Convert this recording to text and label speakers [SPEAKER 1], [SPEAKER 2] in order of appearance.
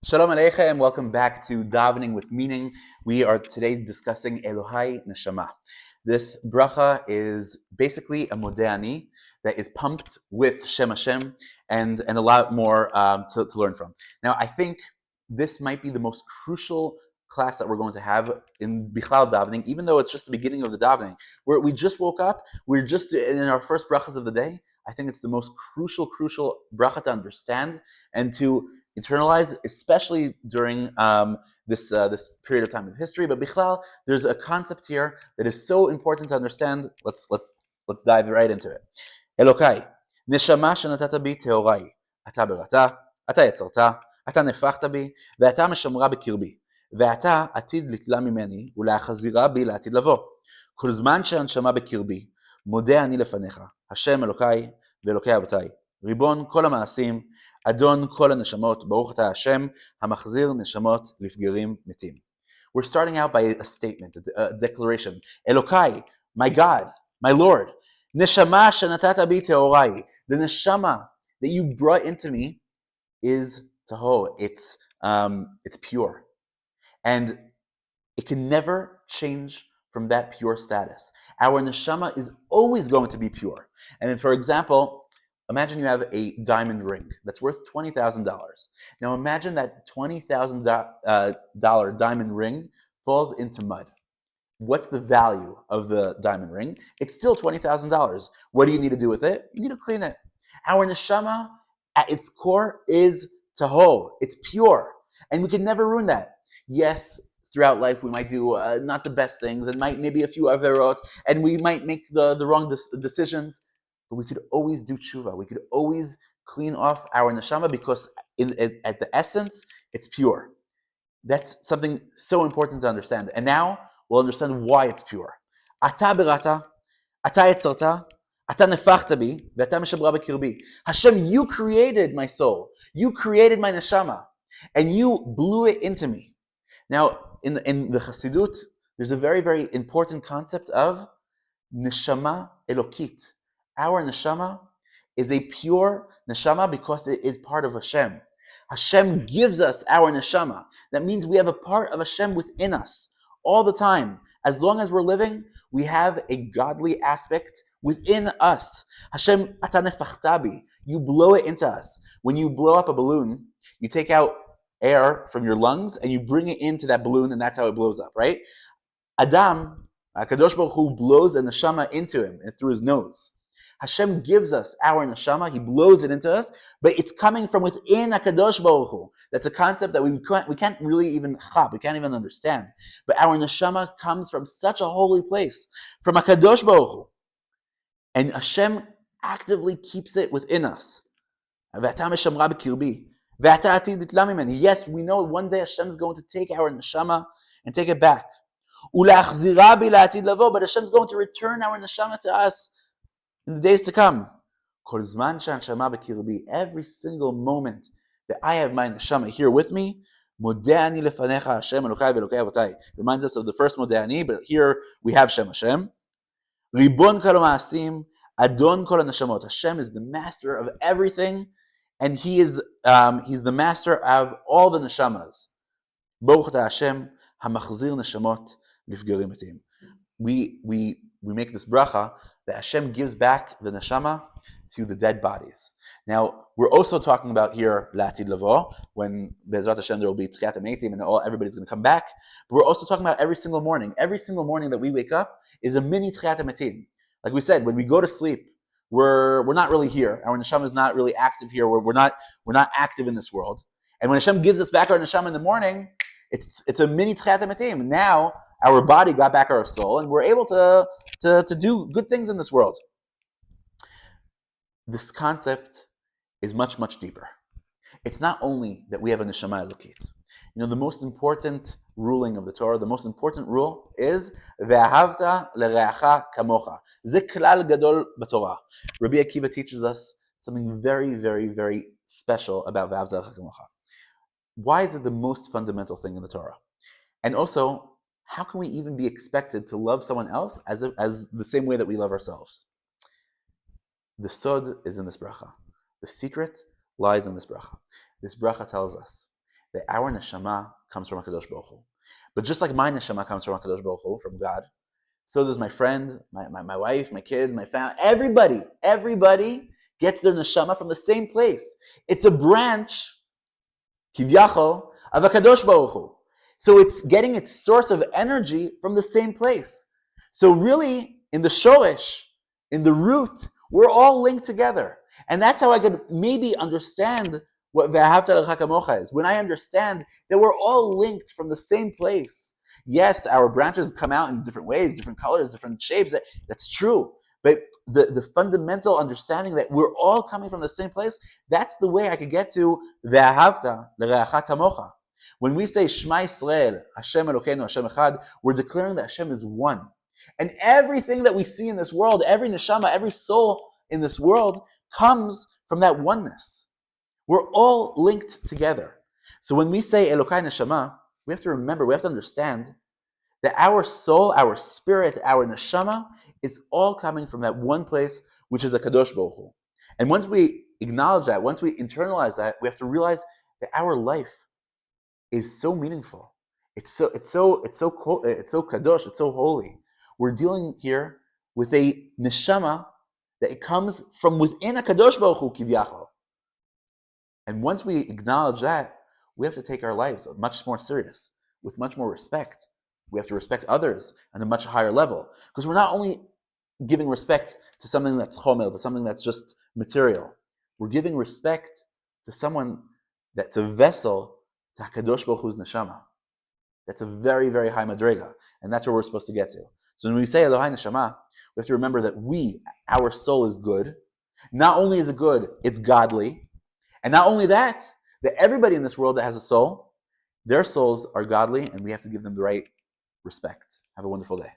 [SPEAKER 1] Shalom Aleichem, welcome back to Davening with Meaning. We are today discussing Elokai Neshama. This bracha is basically a modani that is pumped with Shem Hashem and a lot more to learn from. Now, I think this might be the most crucial class that we're going to have in Bichlal Davening, even though it's just the beginning of the Davening, where we just woke up, we're just in our first brachas of the day. I think it's the most crucial bracha to understand and to internalize, especially during this period of time of history. But bichlal, there's a concept here that is so important to understand. Let's dive right into it. Elokai, neshama shenatata bi teorai, ata berata, ata yetzarta, ata nefachta bi, ve'ata meshamra bekirbi, ve'ata atid litla mimeni, ולהחזירה בי לעתיד לבוא. כל זמן שהנשמה בקרבי, מודה אני לפניך, השם אלוקיי ואלוקי אבותיי, ריבון כל המעשים, אדון כל הנשמות, ברוך אתה השם, המחזיר נשמות לפגרים מתים. We're starting out by a statement, a declaration. Elokai, my God, my Lord. Neshama shenatata bi teorai. The neshama that you brought into me is taho. It's pure. And it can never change from that pure status. Our neshama is always going to be pure. And for example, imagine you have a diamond ring that's worth $20,000. Now imagine that $20,000 diamond ring falls into mud. What's the value of the diamond ring? It's still $20,000. What do you need to do with it? You need to clean it. Our neshama, at its core, is taho. It's pure. And we can never ruin that. Yes, throughout life we might do not the best things and maybe a few averot, and we might make the wrong decisions, but we could always do tshuva. We could always clean off our neshama because at the essence, it's pure. That's something so important to understand. And now we'll understand why it's pure. Ata berata, ata yetzarta, ata nefachta bi, ve'ata meshabra b'kirbi. Hashem, you created my soul. You created my neshama. And you blew it into me. Now, in the Chassidut, there's a very, very important concept of neshama elokit. Our neshama is a pure neshama because it is part of Hashem. Hashem gives us our neshama. That means we have a part of Hashem within us all the time. As long as we're living, we have a godly aspect within us. Hashem ata nefachta bi. You blow it into us. When you blow up a balloon, you take out air from your lungs and you bring it into that balloon, and that's how it blows up, right? Adam, Kadosh Baruch Hu, blows a neshama into him and through his nose. Hashem gives us our neshama, He blows it into us, but it's coming from within Kadosh Baruch Hu. That's a concept that we can't really even we can't even understand. But our neshama comes from such a holy place, from Kadosh Baruch Hu. And Hashem actively keeps it within us. Yes, we know one day Hashem is going to take our neshama and take it back. But Hashem is going to return our neshama to us in the days to come. Every single moment that I have my neshama here with me, reminds us of the first modani, but here we have Shem Hashem. Ribon kol ha'ma'asim, Adon kol ha'neshamot. Hashem is the master of everything, and He's the master of all the neshamas. Baruch ata Hashem, hamachzir neshamot lifgerim etim. We make this bracha that Hashem gives back the neshama to the dead bodies. Now, we're also talking about here La'atid Lavo, when Be'ezrat Hashem there will be Tchiat HaMeitim and everybody's going to come back. But we're also talking about every single morning. Every single morning that we wake up is a mini Tchiat HaMeitim. Like we said, when we go to sleep, we're not really here. Our neshama is not really active here. We're not active in this world. And when Hashem gives us back our neshama in the morning, it's a mini Tchiat HaMeitim. Now, our body got back our soul, and we're able to do good things in this world. This concept is much, much deeper. It's not only that we have a neshama elokit. The most important ruling of the Torah, the most important rule is ve'ahavta l'reacha kamocha. Ze klal gadol b'Torah. Rabbi Akiva teaches us something very, very, very special about ve'ahavta l'reacha kamocha. Why is it the most fundamental thing in the Torah? And also, how can we even be expected to love someone else as the same way that we love ourselves? The sod is in this bracha. The secret lies in this bracha. This bracha tells us that our neshama comes from HaKadosh Baruch Hu. But just like my neshama comes from HaKadosh Baruch Hu, from God, so does my friend, my wife, my kids, my family. Everybody gets their neshama from the same place. It's a branch, kivyachol, of HaKadosh Baruch Hu. So it's getting its source of energy from the same place. So really, in the shoresh, in the root, we're all linked together. And that's how I could maybe understand what Ve'ahavta L'Recha Kamocha is. When I understand that we're all linked from the same place. Yes, our branches come out in different ways, different colors, different shapes. That's true. But the fundamental understanding that we're all coming from the same place, that's the way I could get to Ve'ahavta L'Recha Kamocha. When we say Shema Yisrael, Hashem Elokeinu, Hashem Echad, we're declaring that Hashem is one. And everything that we see in this world, every neshama, every soul in this world comes from that oneness. We're all linked together. So when we say Elokai Neshama, we have to remember, we have to understand that our soul, our spirit, our neshama is all coming from that one place, which is a Kadosh Baruch Hu. And once we acknowledge that, once we internalize that, we have to realize that our life is so meaningful. It's so kadosh. It's so holy. We're dealing here with a neshama that it comes from within a Kadosh Baruch Hu kivyachol. And once we acknowledge that, we have to take our lives much more serious, with much more respect. We have to respect others on a much higher level, because we're not only giving respect to something that's chomel, to something that's just material. We're giving respect to someone that's a vessel to HaKadosh Baruch Hu's neshama. That's a very, very high madrega, and that's where we're supposed to get to. So when we say Elohai Neshama, we have to remember that our soul is good. Not only is it good, it's godly. And not only that everybody in this world that has a soul, their souls are godly, and we have to give them the right respect. Have a wonderful day.